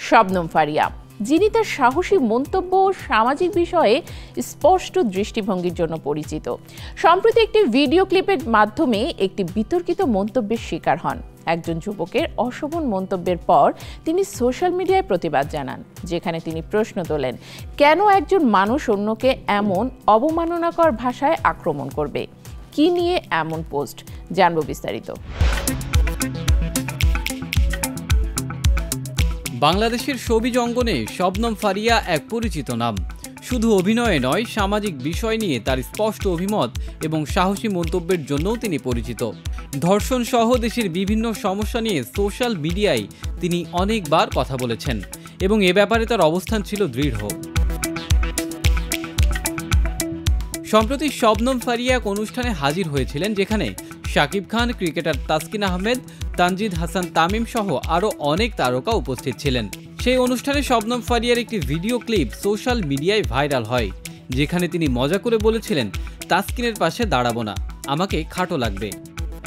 শবনম ফারিয়া, যিনি তার সাহসী মন্তব্য ও সামাজিক বিষয়ে স্পষ্ট দৃষ্টিভঙ্গির জন্য পরিচিত। সম্প্রতি একটি ভিডিও ক্লিপের মাধ্যমে একটি বিতর্কিত মন্তব্যের শিকার হন। একজন যুবকের অশোভন মন্তব্যের পর তিনি সোশ্যাল মিডিয়ায় প্রতিবাদ জানান, যেখানে তিনি প্রশ্ন তোলেন, কেন একজন মানুষ অন্যকে এমন অবমাননাকর ভাষায় আক্রমণ করবে? কি নিয়ে এমন পোস্ট, জানবো বিস্তারিত। বাংলাদেশের শোবিজ অঙ্গনে শবনম ফারিয়া এক পরিচিত নাম। শুধু অভিনয়ে নয়, সামাজিক বিষয় নিয়ে তার স্পষ্ট অভিমত এবং সাহসী মন্তব্যের জন্যও তিনি পরিচিত। ধর্ষণ সহ দেশের বিভিন্ন সমস্যা নিয়ে সোশ্যাল মিডিয়ায় তিনি অনেকবার কথা বলেছেন এবং এ ব্যাপারে তার অবস্থান ছিল দৃঢ়। সম্প্রতি শবনম ফারিয়া এক অনুষ্ঠানে হাজির হয়েছিলেন, যেখানে শাকিব খান, ক্রিকেটার তাসকিন আহমেদ, তানজিদ হাসান তামিম সহ আরও অনেক তারকা উপস্থিত ছিলেন। সেই অনুষ্ঠানে শবনম ফারিয়ার একটি ভিডিও ক্লিপ সোশ্যাল মিডিয়ায় ভাইরাল হয়, যেখানে তিনি মজা করে বলেছিলেন, তাসকিনের পাশে দাঁড়াবো না, আমাকে খাটো লাগবে।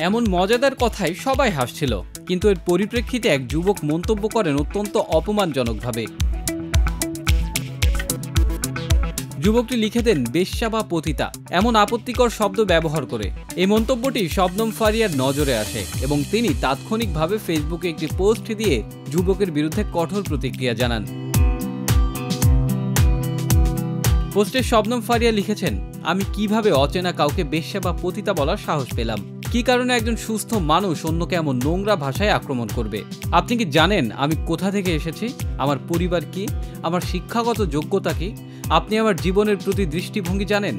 এমন মজাদার কথায় সবাই হাসছিল, কিন্তু এর পরিপ্রেক্ষিতে এক যুবক মন্তব্য করেন অত্যন্ত অপমানজনকভাবে। যুবকটি লিখে দেন বেশ্যা বা পতিতা এমন আপত্তিকর শব্দ ব্যবহার করে। এই মন্তব্যটি শবনম ফারিয়ার নজরে আসে এবং তিনি তাৎক্ষণিকভাবে ফেসবুকে একটি পোস্ট দিয়ে যুবকের বিরুদ্ধে কঠোর প্রতিক্রিয়া জানান। পোস্টে শবনম ফারিয়া লিখেছেন, আমি কিভাবে অচেনা কাউকে বেশ্যা বা পতিতা বলার সাহস পেলাম? কি কারণে একজন সুস্থ মানুষ অন্যকে এমন নোংরা ভাষায় আক্রমণ করবে? আপনি কি জানেন আমি কোথা থেকে এসেছি? আমার পরিবার কি? আমার শিক্ষাগত যোগ্যতা কি? আপনি আমার জীবনের প্রতি দৃষ্টিভঙ্গি জানেন?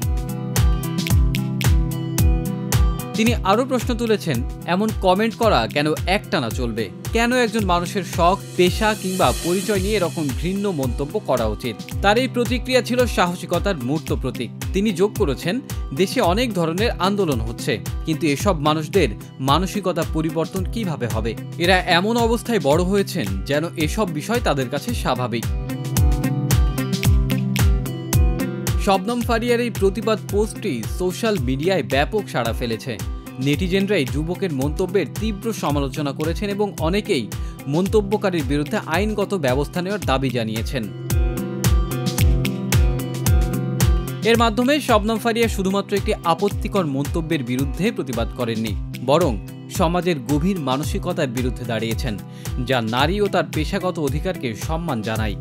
তিনি আরও প্রশ্ন তুলেছেন, এমন কমেন্ট করা কেন একটানা চলবে? কেন একজন মানুষের শখ, পেশা কিংবা পরিচয় নিয়ে এরকম ঘৃণ্য মন্তব্য করা উচিত? তার এই প্রতিক্রিয়া ছিল সাহসিকতার মূর্ত প্রতীক। তিনি যোগ করেছেন, দেশে অনেক ধরনের আন্দোলন হচ্ছে, কিন্তু এসব মানুষদের মানসিকতা পরিবর্তন কিভাবে হবে? এরা এমন অবস্থায় বড় হয়েছেন যেন এসব বিষয় তাদের কাছে স্বাভাবিক। শবনম ফারিয়ার এই প্রতিবাদ পোস্টটি সোশ্যাল মিডিয়ায় ব্যাপক সাড়া ফেলেছে। নেটিজেনরাই যুবকের মন্তব্যের তীব্র সমালোচনা করেছেন এবং অনেকেই মন্তব্যকারীর বিরুদ্ধে আইনগত ব্যবস্থা নেওয়ার দাবি জানিয়েছেন। এর মাধ্যমে শবনম ফারিয়া শুধুমাত্র একটি আপত্তিকর মন্তব্যের বিরুদ্ধে প্রতিবাদ করেননি, বরং সমাজের গভীর মানসিকতার বিরুদ্ধে দাঁড়িয়েছেন, যা নারী ও তার পেশাগত অধিকারকে সম্মান জানায়।